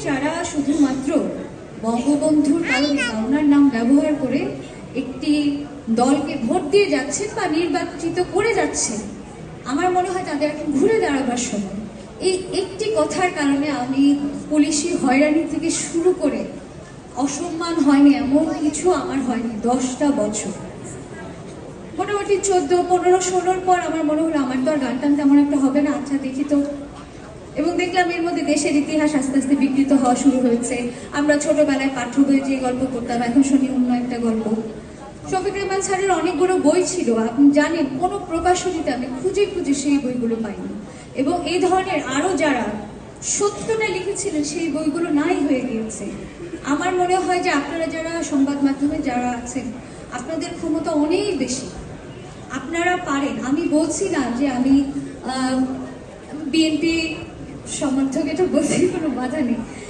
যারা শুধুমাত্র বঙ্গবন্ধুর কারণে ওনার নাম ব্যবহার করে একটি দলকে ভোট দিয়ে যাচ্ছেন বা নির্বাচিত করে যাচ্ছেন, আমার মনে হয় তাদের এখন ঘুরে দাঁড়াবার সময়। এই একটি কথার কারণে আমি পুলিশি হয়রানি থেকে শুরু করে অসম্মান হয়নি এমন কিছু আমার হয়নি 10টা বছর। মোটামুটি 14, 15, 16 পর আমার মনে হলো আমার তো আর গান টান তেমন একটা হবে না, আচ্ছা দেখি তো। এবং দেখলাম এর মধ্যে দেশের ইতিহাস আস্তে আস্তে বিকৃত হওয়া শুরু হয়েছে। আমরা ছোটবেলায় পাঠ্য বইয়ে যে গল্প করতাম এখন শুনি অন্য একটা গল্প। শফিক রেহমান স্যারের অনেকগুলো বই ছিল, আপনি জানেন কোনো প্রকাশনীতে আমি খুঁজে খুঁজে সেই বইগুলো পাইনি। এবং এই ধরনের আরো যারা সত্যটা লিখেছিলেন সেই বইগুলো নাই হয়ে গিয়েছে। আমার মনে হয় যে আপনারা যারা সংবাদ মাধ্যমে যারা আছেন আপনাদের ক্ষমতা অনেক বেশি, আপনারা পারেন। আমি বলছি না যে আমি বিএনপি সমর্থক, এটা বলতে কোনো বাধা নেই।